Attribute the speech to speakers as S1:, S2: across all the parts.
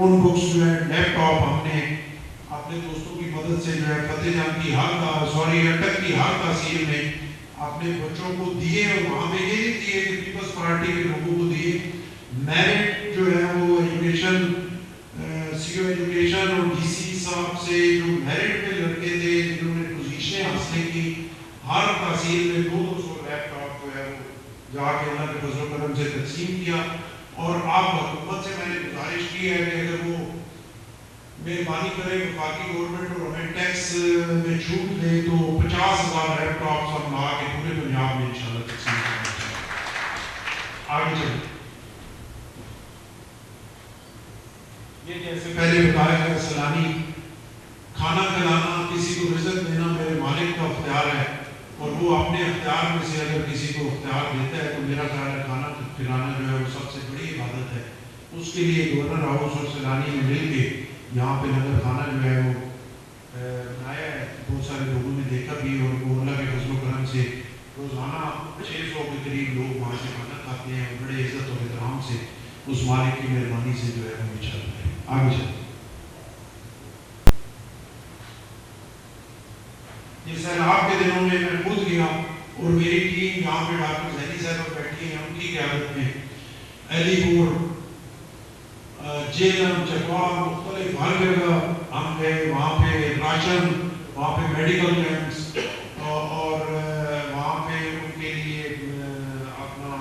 S1: ان books جو ہے لیپ top ہم نے اپنے دوستوں کی مدد سے جو ہے فتح جان کی اٹک کی ہر تحصیل میں اپنے بچوں کو دیے، اور وہاں پہ یہ نہیں دیے کہ پیپلز پارٹی کے لوگوں کو دیے، میرٹ جو ہے وہ ایجوکیشن سی او ایجوکیشن اور ڈی سی صاحب سے جو میرٹ پہ لڑکے تھے جنہوں نے پوزیشنیں حاصل کی، ہر تحصیل میں 200 لیپ ٹاپ جو ہے وہ جا کے اللہ کے فضل و کرم سے تقسیم کیا۔ اور آپ حکومت سے میں نے گزارش کی ہے کہ اگر وہ مہربانی کرے وفاقی گورنمنٹ اور ہمیں ٹیکس میں چھوٹ دے تو 50,000 لیپ ٹاپس ہم لا کے پورے پنجاب میں انشاءاللہ تقسیم کرنا چاہتے ہیں۔ آگے چلیں، یہ جیسے پہلے بتایا گیا سیلانی کھانا کھلانا، کسی کو رزق دینا میرے مالک کا اختیار ہے، اور وہ اپنے اختیار میں سے اگر کسی کو اختیار دیتا ہے تو میرا خیال ہے کھانا کھلانا جو ہے وہ سب سے بڑی عبادت ہے۔ اس کے لیے گورنر ہاؤس اور سیلانی نے مل کے یہاں پہ لنگر کھانا جو ہے وہ بنایا ہے، بہت سارے لوگوں نے دیکھا بھی، اور وہ اللہ کے فضل و کرم سے روزانہ 600 کے قریب لوگ وہاں سے کھانا کھاتے ہیں، اور بڑے عزت و احترام سے اس مالک کی مہربانی سے جو ہے وہ چل رہا ہے۔ آگے چلیں، یہ سیلاب کے دنوں میں میں خود گیا اور میری ٹیم یہاں پہ ڈاکٹر زینی صاحبہ بیٹھی ہیں، ان کی قیادت میں علی پور، جیلم، چکوال، مختلف ہر جگہ ہم گئے، وہاں پہ راشن، وہاں پہ میڈیکل کیمپس، اور وہاں پہ ان کے لیے اپنا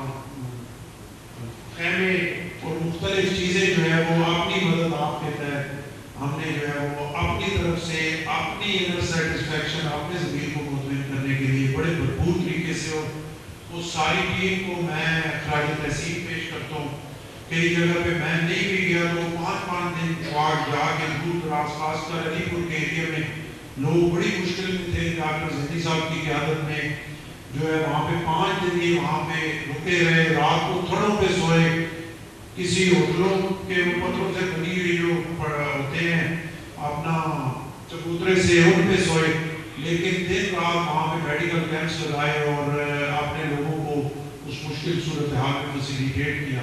S1: خیمے اور مختلف چیزیں جو ہے وہ اپنی مدد آپ کے تحت ہم نے جو ہے وہ اپنی طرف سے اپنی انر سیٹسفیکشن اپنے ضمیر کو مطمئن کرنے کے لیے بڑے بھرپور طریقے سے، اور اس ساری ٹیم کو میں خراج تحسین پیش کرتا ہوں۔ کئی جگہ پہ میں نہیں بھی گیا تو 5 دن بعد جا کے دور دراز خاص کر علی پور کے ایریا میں لوگ بڑی مشکل میں تھے، ڈاکٹر زینی صاحب کی قیادت میں جو ہے وہاں پہ 5 دن یہ وہاں پہ رکے رہے، رات کو تھڑوں پہ سوئے، کسی ہوٹلوں کے پتھروں سے بنی ہوئی جو ہوتے ہیں اپنا چبوترے سے ان پہ سوئے، لیکن دن رات وہاں پہ میڈیکل کیمپس لگائے اور اپنے لوگوں کو اس مشکل صورتحال میں فیسیلیٹیٹ کیا۔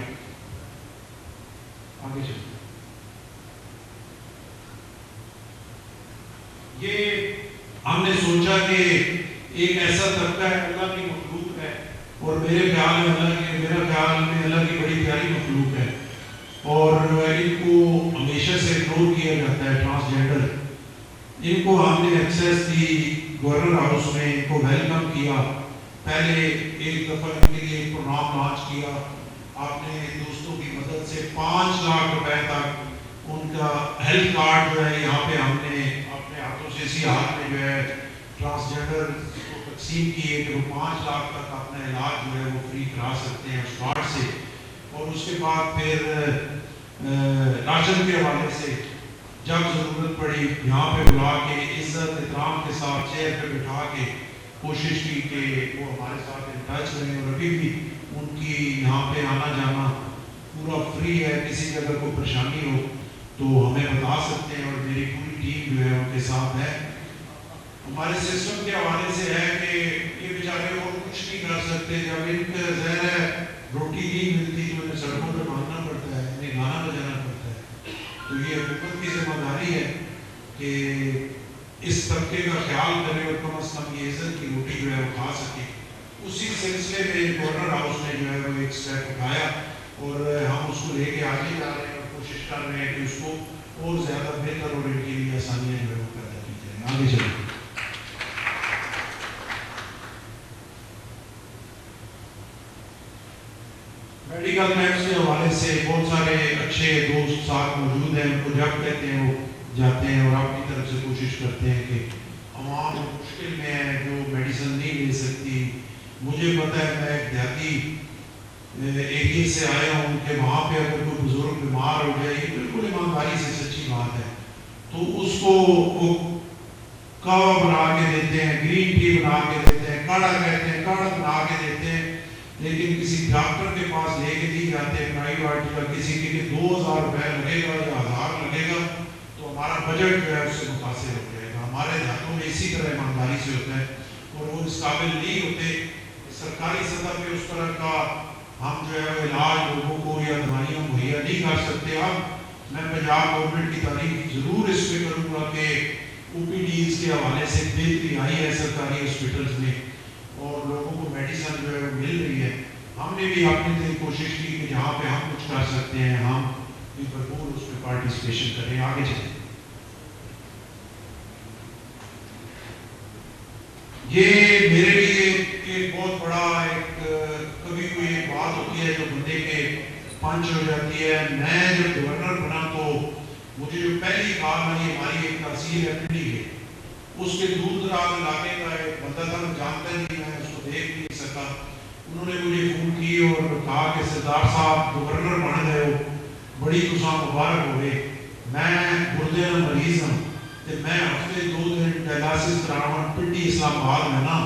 S1: آگے چلتے ہیں، یہ ہم نے سوچا کہ ایک ایسا طبقہ ہے اللہ کی مخلوق ہے، اور میرے خیال میں اللہ کی بڑی پیاری مخلوق ہے، اور ان کو ہمیشہ سے اگنور کیا جاتا ہے، ٹرانسجینڈر۔ ان کو ہم نے ایکسیس دی گورنر ہاؤس میں، ان کو ویلکم کیا، پہلے ایک دفعہ ان کے لیے ایک پروگرام لانچ کیا، اپنے دوستوں کی مدد سے 5 لاکھ روپے تک ان کا ہیلتھ کارڈ جو ہے یہاں پہ ہم نے اپنے ہاتھوں سے اسی ہاتھ میں جو ہے ٹرانسجینڈر کو تقسیم کیے کہ وہ 5 لاکھ تک اپنا علاج جو ہے وہ فری کرا سکتے ہیں اس کارڈ سے۔ اور اس کے بعد پھر راشن کے حوالے سے جب ضرورت پڑی یہاں پہ بلا کے عزت احترام کے ساتھ چیئر پہ بٹھا کے کوشش کی کہ وہ ہمارے ساتھ ان ٹچ رہیں، اور ابھی بھی ان کی یہاں پہ آنا جانا پورا فری ہے، کسی جگہ کوئی پریشانی ہو تو ہمیں بتا سکتے ہیں، اور میری پوری ٹیم جو ہے ان کے ساتھ ہے۔ ہمارے سسٹم کے حوالے سے ہے کہ یہ بیچارے اور کچھ نہیں کر سکتے، جب ان کا ظاہر ہے روٹی نہیں ملتی تو انہیں سڑکوں پہ مانگنا پڑتا ہے، انہیں گانا بجانا پڑتا ہے، تو یہ حکومت کی ذمہ داری ہے کہ اس طبقے کا خیال کرے اور کم از کم یہ عزت کی روٹی جو ہے وہ کھا سکے۔ اسی سلسلے میں گورنر ہاؤس نے جو ہے وہ ایک سٹیپ اٹھایا، اور ہم اس کو لے کے آگے جا رہے ہیں اور کوشش کر رہے ہیں کہ اس کو اور زیادہ بہتر اور ان کے لیے آسانیاں جو ہے وہ پیدا کی جائیں۔ آگے چلیں، میڈیکل کیمپس کے حوالے سے بہت سارے اچھے دوست ساتھ موجود ہیں، ان کو جب کہتے ہیں وہ جاتے ہیں اور اپنی طرف سے کوشش کرتے ہیں کہ عوام مشکل میں ہے جو میڈیسن نہیں لے سکتی۔ مجھے پتہ ہے میں ایک دیہاتی ایریا سے آیا ہوں کہ وہاں پہ اگر کوئی بزرگ بیمار ہو جائے، یہ بالکل ایمانداری سے سچی بات ہے، تو اس کو وہ کہوہ بنا کے دیتے ہیں، گرین ٹی بنا کے دیتے ہیں، کاڑھا کہتے ہیں، کاڑھا بنا کے دیتے ہیں، لیکن کسی ڈاکٹر کے پاس لے کے نہیں جاتے پرائیویٹ، یا کسی کے لیے 2000 روپے لگے گا یا 1000 لگے گا تو ہمارا بجٹ جو ہے اس سے متاثر ہو جائے گا۔ ہمارے دیہاتوں میں اسی طرح ایمانداری سے ہوتا ہے، اور وہ اس قابل نہیں ہوتے سرکاری سطح پہ اس طرح کا ہم جو ہے وہ علاج لوگوں کو یا دوائیاں مہیا نہیں کر سکتے۔ اب میں پنجاب گورنمنٹ کی تعریف ضرور اس پہ کروں گا کہ او پی ڈیز کے حوالے سے بہتری آئی ہے سرکاری ہاسپٹلس میں اور لوگوں کو میڈیسن جو ہے وہ مل رہی ہے. ہم نے بھی اپنی دل کوشش کی کہ جہاں پہ ہم کچھ کر سکتے ہیں ہم بھی بھرپور اس میں پارٹیسپیشن کریں. آگے چلیں. یہ میرے لیے ایک بہت بڑا کبھی کوئی ایک بات ہوتی ہے جو بندے کے پنچ ہو جاتی ہے. میں جب گورنر بنا تو مجھے جو پہلی کار آئی ہماری ایک تحصیل ہے پنڈی کے, اس کے دور دراز علاقے کا ایک بندہ تھا, میں جانتا نہیں, میں اس کو دیکھ نہیں سکا. انہوں نے مجھے فون کی اور کہا کہ سردار صاحب گورنر بن گئے ہو, بڑی تساں مبارک ہوئے. میں گردے کا مریض ہوں تو میں ہفتے 2 دن ڈائلاسس کراوا پنڈی اسلام آباد میں نا,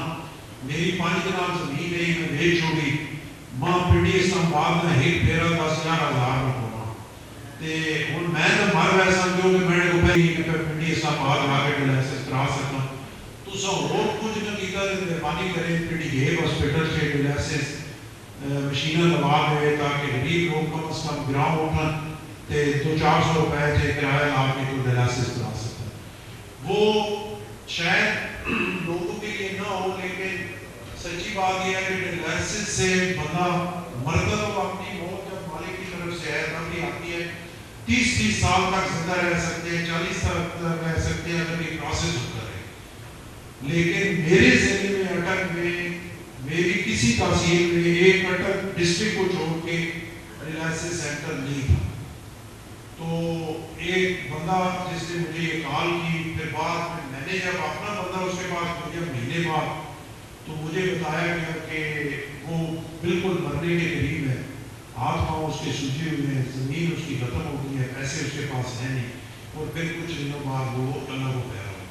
S1: میری 5 کنال زمین نہیں میں بیچ چھوڑی. ماں پنڈی اسلام آباد میں ایک پھیرا 10,000 میں ہونا تے ہن میں تو مر ویسا کیونکہ میں نے پہلے پنڈی اسلام آباد آ کے ڈائلاسس کرا سکتا. تساں اور کچھ نہ کیتا تے مہربانی کریں پنڈی گیب ہاسپٹل سے ڈائلاسس مشیناں لگا دے تاکہ غریب لوگ کم از کم گراؤں اٹھن تے 200-400 روپے سے کرایہ لا کے تو ڈائلاسس کرا سکتا. وہ شاید لوگوں کے لیے نہ ہو, لیکن سچی بات یہ ہے کہ ڈائلاسس سے بندہ مرتا تو اپنی موت جب مالک کی طرف سے ہے تب بھی آتی ہے. 30 سال تک زندہ رہ سکتے ہیں, 40 سال تک رہ سکتے ہیں اگر یہ پروسیس ہوتا رہے. لیکن میرے ذہن میں اٹک میں میری کسی تحصیل میں ایک اٹک ڈسٹرکٹ کو چھوڑ کے ڈائلاسس سینٹر نہیں تھا. تو ایک بندہ جس نے مجھے یہ کال کی, پھر بعد میں نے جب اپنا بندہ اس کے پاس مجھے مہینے بعد تو مجھے بتایا گیا کہ وہ بالکل مرنے کے قریب ہے, ہاتھ پاؤں اس کے سوجے ہوئے ہیں, زمین اس کی ختم ہو گئی ہے, پیسے اس کے پاس ہیں نہیں, اور پھر کچھ دنوں بعد وہ اللہ کو پیارا ہو.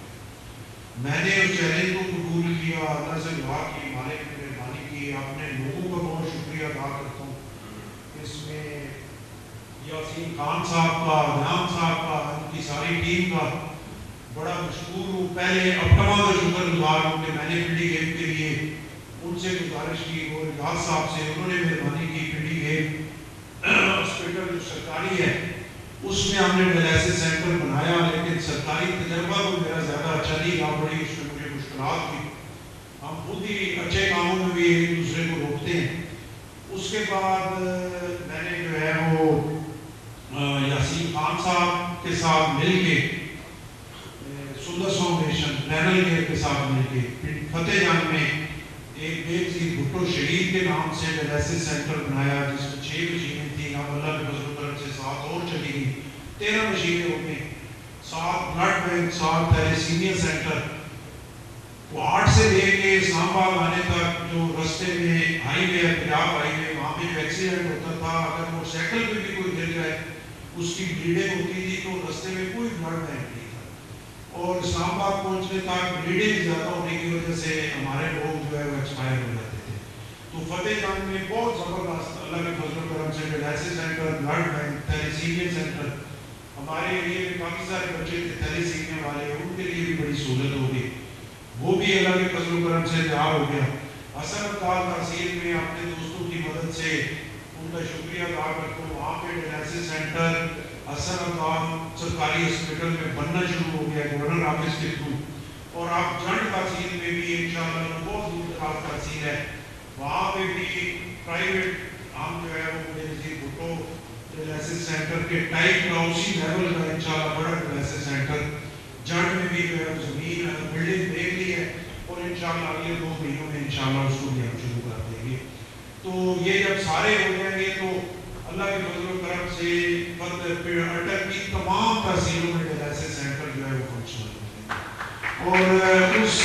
S1: میں نے اس چیلنج کو قبول کیا, اللہ سے دعا کی, مالک نے مہربانی کی. اپنے لوگوں کا بہت شکریہ ادا کرتا ہوں. اس میں یاسین خان صاحب کا, نام صاحب کا, ان کی ساری ٹیم کا بڑا مشکور ہوں. پہلے اپٹما کا شکر گزار ہوں کہ میں نے پنڈی گیم کے لیے ان سے گزارش کی اور ریاض صاحب سے, انہوں نے مہربانی کی. پنڈی گیم ہاسپٹل جو سرکاری ہے اس میں ہم نے ڈائلاسس سینٹر بنایا, لیکن سرکاری تجربہ تو میرا زیادہ اچھا نہیں رہا, بڑی اس میں مجھے مشکلات تھی. ہم خود ہی اچھے کاموں میں بھی ایک دوسرے کو روکتے ہیں. اس کے بعد میں نے جو ہے وہ یاسین خان صاحب کے ساتھ مل کے سندر فاؤنڈیشن پینل کے ساتھ مل کے فتح جنگ میں ایک بےنظیر بھٹو شہید کے نام سے ڈائلاسس سینٹر بنایا, جس میں 6 مشینیں تھیں. اب اللہ کے فضل و کرم سے 7 اور چلی گئی, 13 مشینیں ہو گئی. 7 بلڈ بینک, 7 تھیلیسیمیا سینٹر. وہ 8 سے لے کے اسلام آباد آنے تک جو رستے میں ہائی وے ہے, پنجاب ہائی وے, وہاں پہ جو ایکسیڈنٹ ہوتا تھا, اگر موٹر سائیکل پہ بھی کوئی گر جائے اس کی بلیڈنگ ہوتی تھی, تو رستے میں کوئی بلڈ بینک نہیں تھا. اور اسلام آباد پہنچنے تک بلیڈنگ زیادہ ہونے کی وجہ سے ہمارے لوگ جو ہے وہ ایکسپائر ہو جاتے تھے. تو فتح جنگ میں بہت زبردست اللہ کے فضل و کرم سے dialysis centre, blood bank, thalassemia centre, ہمارے ایریے میں کافی سارے بچے تھے تھیلیسیمیا والے, ان کے لیے بھی بڑی سہولت ہو گئی. وہ بھی اللہ کے فضل و کرم سے تیار ہو گیا. حسن ابدال تحصیل میں اپنے دوستوں کی مدد سے ان کا شکریہ ادا کرتا ہوں. وہاں پہ ڈائلاسس سینٹر حسن ابدال سرکاری ہاسپٹل میں بننا شروع ہو گیا گورنر آفس کے تھرو. اور آپ جنڈ تحصیل میں بھی انشاءاللہ جو بہت دور دراز تحصیل ہے وہاں پہ بھی پرائیویٹ ہم جو ہے وہ بےنظیر بھٹو ڈائلاسس سینٹر کے ٹائپ کا اسی لیول کا انشاءاللہ بڑا ڈائلاسس سینٹر جنڈ میں بھی جو ہے زمین بلڈنگ دیکھ لی ہے, اور انشاءاللہ اگلے 2 مہینوں میں انشاءاللہ اس کو بھی ہم شروع کر دیں گے. تو یہ جب سارے ہو جائیں گے تو اللہ کے فضل و کرم سے اٹک کی تمام تحصیلوں میں ڈائلاسس سینٹر جو ہے وہ فنکشنل ہو جائیں گے. اور اس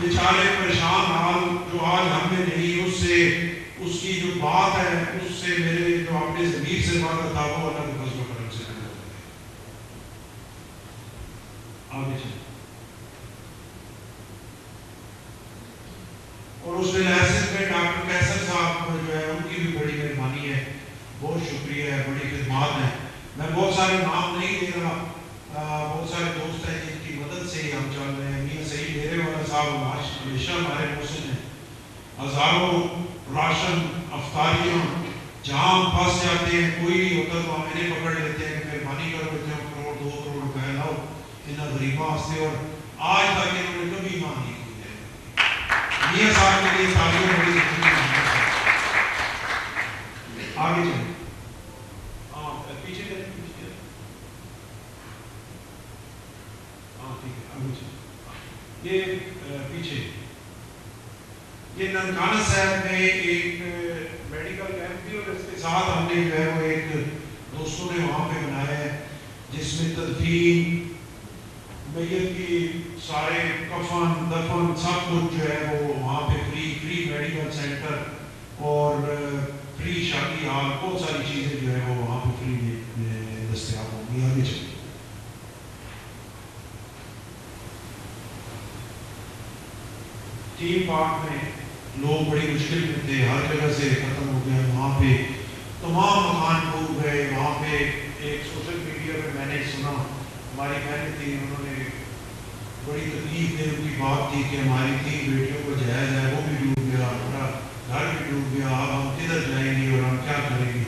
S1: بیچارے پریشان حال جو آج ہم نے نہیں, اس سے اس کی جو بات ہے اس سے میرے جو اپنے ضمیر سے بات تھا وہ اللہ کے فضل و کرم سے آگے چلیں. اور اس ڈائلاسس میں ڈاکٹر کیسر صاحب جو ہے ان کی بھی بڑی مہربانی ہے, بہت شکریہ ہے, بڑی خدمات ہیں. میں بہت سارے نام نہیں دے رہا, بہت سارے دوست ہیں جن کی مدد سے ہی ہم چل رہے ہیں. میاں سعید ڈیرے والا صاحب ہمیشہ ہمارے محسن ہیں. ہزاروں راشن افطاریاں جہاں ہم پھنس جاتے ہیں, کوئی نہیں ہوتا تو ہم انہیں پکڑ لیتے ہیں کہ مہربانی مہربانی کرو اتنے کروڑ 2 کروڑ روپے لاؤ انہاں غریباں واسطے، اور آج تک انہوں نے کبھی مانگ نہیں کی ہے۔ میاں صاحب کے لیے تعلیم بڑی ضروری ہے۔ آگے چلیں، ہاں پیچھے چلیں، پیچھے چلیں، ہاں ٹھیک ہے آگے چلیں، یہ پیچھے یہ ننکانہ صاحب میں ایک میڈیکل کیمپ بھی، اور اس کے ساتھ ہم نے جو ہے وہ ایک دوستوں نے وہاں پہ بنایا ہے جس میں تدفین، میت کی سارے کفن دفن سب کچھ جو ہے وہ وہاں پہ فری میڈیکل سینٹر اور فری شادی ہال، بہت ساری چیزیں جو ہے وہ وہاں پہ فری دستیاب ہوں گی۔ آگے چلیں، تین پارٹ میں لوگ بڑی مشکل میں تھے، ہر جگہ سے ختم ہو گئے، وہاں پہ تمام مکان ڈوب گئے۔ وہاں پہ ایک سوشل میڈیا پہ میں نے سنا، ہماری بہنیں تھیں، انہوں نے بڑی تکلیف دے ان کی بات تھی کہ ہماری 3 بیٹیوں کا جہیز ہے وہ بھی ڈوب گیا، ہمارا گھر بھی ڈوب گیا، اب ہم کدھر جائیں گے اور ہم کیا کریں گے؟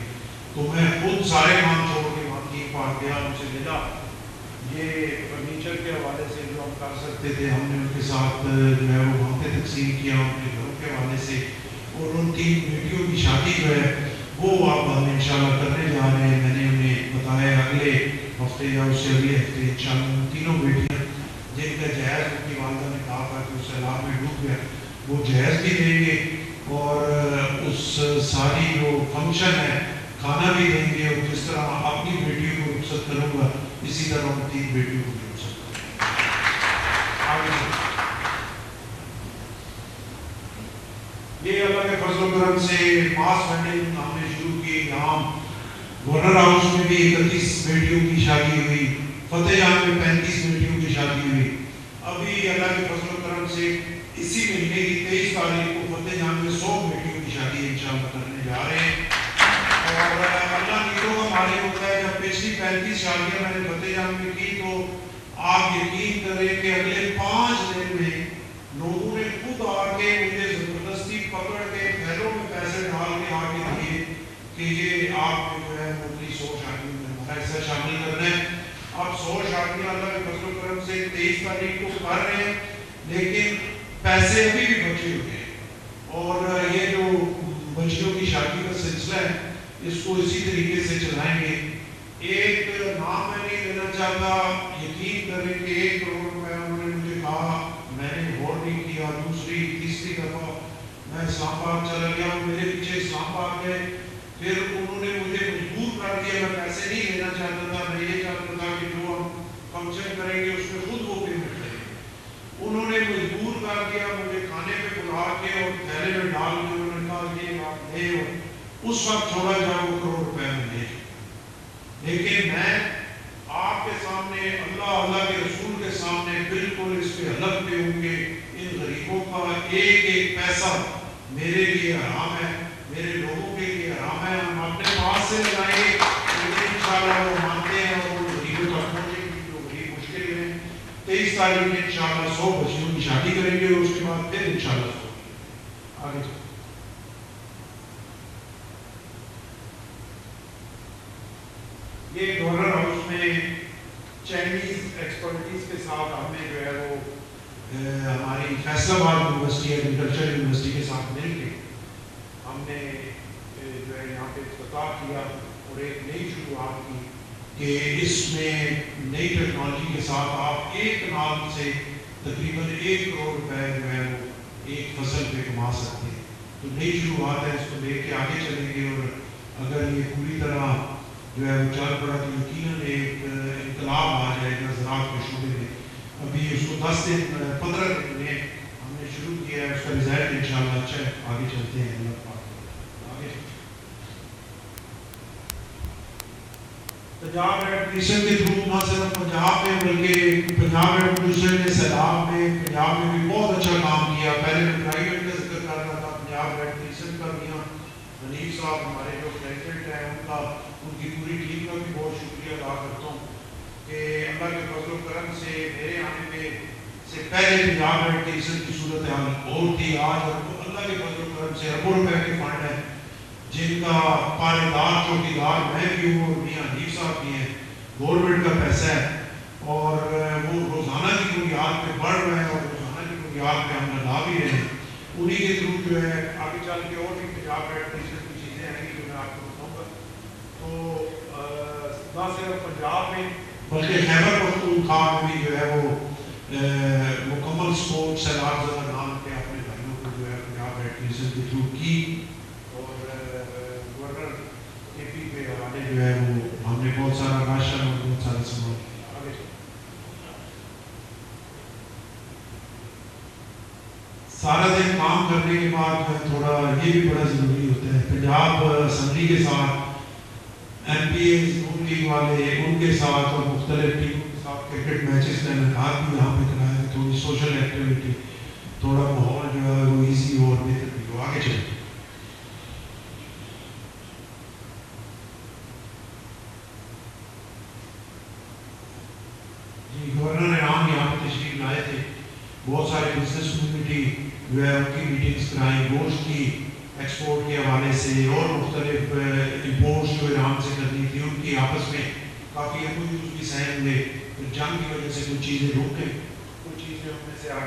S1: تو میں خود سارے کام چھوڑ کے وہاں تین پارٹ گیا، ان سے ملا، یہ فرنیچر کے حوالے سے جو ہم کر سکتے تھے ہم نے ان کے ساتھ جو ہے وہ وہاں پہ تقسیم کیا، ان کے گھروں کے حوالے سے، اور ان 3 بیٹیوں کی شادی جو ہے وہ آپ ہم انشاءاللہ کرنے جا رہے ہیں۔ میں نے انہیں بتایا اگلے ہفتے یا اس سے اگلے ہفتے انشاءاللہ ان تینوں بیٹیاں جن کا جہیز ان کی والدہ نے کہا تھا کہ اس سیلاب میں ڈوب گیا، وہ جہیز بھی دیں گے اور اس ساری جو فنکشن ہے کھانا بھی دیں گے، اور جس طرح اپنی بیٹیوں کو رخصت کروں گا اسی طرح ان 3 بیٹیوں کو بھی رخصت کروں گا۔ آگے یہ اللہ کے فضل و کرم سے ماس وینڈنگ ہم نے شروع کی، یہاں گورنر ہاؤس میں بھی 31 بیٹیوں کی شادی ہوئی، فتح جان میں 35 بیٹیوں کی شادی ہوئی، ابھی اللہ کے فضل و کرم سے اسی مہینے کی 23 تاریخ کو فتح جان میں 100 بیٹیوں کی شادی انشاءاللہ کرنے جا رہے ہیں، اور اللہ نیتوں کا مالک ہوتا ہے۔ جب پچھلی 35 شادیاں میں نے فتح جان میں کی تو آپ یقین کریں کہ اگلے 5 دن میں لوگوں نے خود آ کے مجھے زبردستی پکڑ کے تھیلوں میں پیسے ڈال کے آ کے دیے کہ یہ آپ نے جو ہے اپنی 100 شادیوں میں ہمارا حصہ شامل کرنا ہے۔ اب 100 شادیاں اللہ کے فضل و کرم سے 23 تاریخ کو کر رہے ہیں، لیکن پیسے ابھی بھی بچے ہوئے ہیں، اور یہ جو بچیوں کی شادی کا سلسلہ ہے اس کو اسی طریقے سے چلائیں گے۔ ایک نام میں نہیں لینا چاہتا، یقین کریں کہ 1 کروڑ روپے انہوں نے مجھے کہا، میں نے غور نہیں کیا، دوسری تیسری دفعہ میں اسلام آباد چلا گیا، میرے پیچھے اسلام آباد گئے، پھر انہوں نے مجھے مجبور کر دیا، میں پیسے نہیں لینا چاہتا تھا، میں یہ چاہتا تھا کہ جو ہم فنکشن کریں گے اس میں خود وہ پیمنٹ کریں گے، انہوں نے مجبور کر دیا، مجھے کھانے پہ بلا کے اور تھیلے میں ڈال کے انہوں نے کہا یہ آپ لے، اور اس وقت چھوڑا جائے وہ کروڑ روپے میں لے۔ لیکن میں آپ کے سامنے اللہ کے رسول کے سامنے بالکل اس پہ حلف پہ ہوں گے، ان غریبوں کا ایک ایک پیسہ میرے لیے حرام ہے، میرے لوگوں کے لیے حرام ہے، ہم اپنے پاس سے لگائیں گے، لیکن انشاءاللہ وہ مانتے ہیں اور وہ غریبوں تک پہنچیں گے جو غریب مشکل ہیں۔ 23 تاریخ میں انشاءاللہ 100 بچیوں کی شادی کریں گے، اور اس کے بعد پھر انشاءاللہ آگے چلیں۔ یہ گورنر ہاؤس میں چائنیز ایکسپرٹیز کے ساتھ ہم نے جو ہے وہ ہماری فیصل آباد یونیورسٹی ایگریکلچر یونیورسٹی کے ساتھ مل کے ہم نے جو ہے یہاں پہ افتتاح کیا اور ایک نئی شروعات کی کہ اس میں نئی ٹیکنالوجی کے ساتھ آپ ایک کنال سے تقریباً 1 کروڑ روپے جو ہے وہ ایک فصل پہ کما سکتے ہیں۔ تو نئی شروعات ہے، اس کو لے کے آگے چلیں گے، اور اگر یہ پوری طرح جو ہے وہ چل پڑا تو یقیناً ایک انقلاب آ جائے گا زراعت کے شعبے میں۔ ابھی اس کو 10 دن 15 دن میں ہم نے شروع کیا ہے، اس کا رزلٹ انشاءاللہ اچھا ہے۔ آگے چلتے ہیں، اللہ پاک آگے۔ پنجاب ایڈمنسٹریشن کے تھرو نہ صرف پنجاب میں بلکہ پنجاب ایڈمنسٹریشن نے سیلاب میں پنجاب میں بھی بہت اچھا کام کیا۔ پہلے میں پرائیویٹ کا ذکر کر رہا تھا، پنجاب ایڈمنسٹریشن کا میاں حنیف صاحب ہمارے جو پریزیڈنٹ ہیں ان کی پوری ٹیم کا بھی بہت شکریہ ادا کرتا ہوں کہ اللہ کے فضل و کرم سے میرے آنے میں سے پہلے پنجاب ایڈمنسٹریشن کی صورتحال اور تھی، آج اللہ کے فضل و کرم سے اربوں روپے کے فنڈ ہیں جن کا پارے دار چوکیدار میں بھی ہوں اور میاں حنیف صاحب بھی ہیں، گورنمنٹ کا پیسہ ہے اور وہ روزانہ کی بنیاد پہ بڑھ رہے ہیں اور روزانہ کی بنیاد پہ ہم لگا بھی رہے ہیں. انہیں کے تھرو جو ہے آگے چل کے اور بھی پنجاب ایڈمنسٹریشن کی چیزیں ہیں جو میں آپ کو بتاؤں گا. تو نہ صرف پنجاب میں بلکہ خیبر پختونخوا میں بھی جو ہے وہ مکمل سپورٹ سیلاب زدہ نام کے اپنے بھائیوں کو جو ہے پنجاب ایڈمنسٹریشن کے تھرو کی. اور گورنر اے پی کے حوالے جو ہے وہ ہم نے بہت سارا راشن اور بہت سارا سامان آگے. سارا دن کام کرنے کے بعد تھوڑا یہ بھی بڑا ضروری ہوتا ہے. پنجاب اسمبلی کے ساتھ ایم پی ایز نون لیگ والے ان کے ساتھ اور مختلف ٹیموں کے ساتھ کرکٹ میچز کا انعقاد بھی یہاں پہ کرایا ہے. تھوڑی سوشل ایکٹیویٹی تھوڑا ماحول جو ہے وہ ایزی ہو اور بہتر بھی ہو. آگے چلیں. جی گورنر انعام یہاں پہ تشریف لائے تھے. بہت سارے بزنس کمیونٹی جو ہے ان کی میٹنگس کرائیں گوشت کی ایکسپورٹ کے حوالے سے اور مختلف امپورٹس جو ایران سے کرنی تھی ان کی آپس میں کافی ایم او یوز بھی سائن ہوئے. جنگ کی وجہ سے کچھ چیزیں رک گئیں, کچھ چیزیں ان میں سے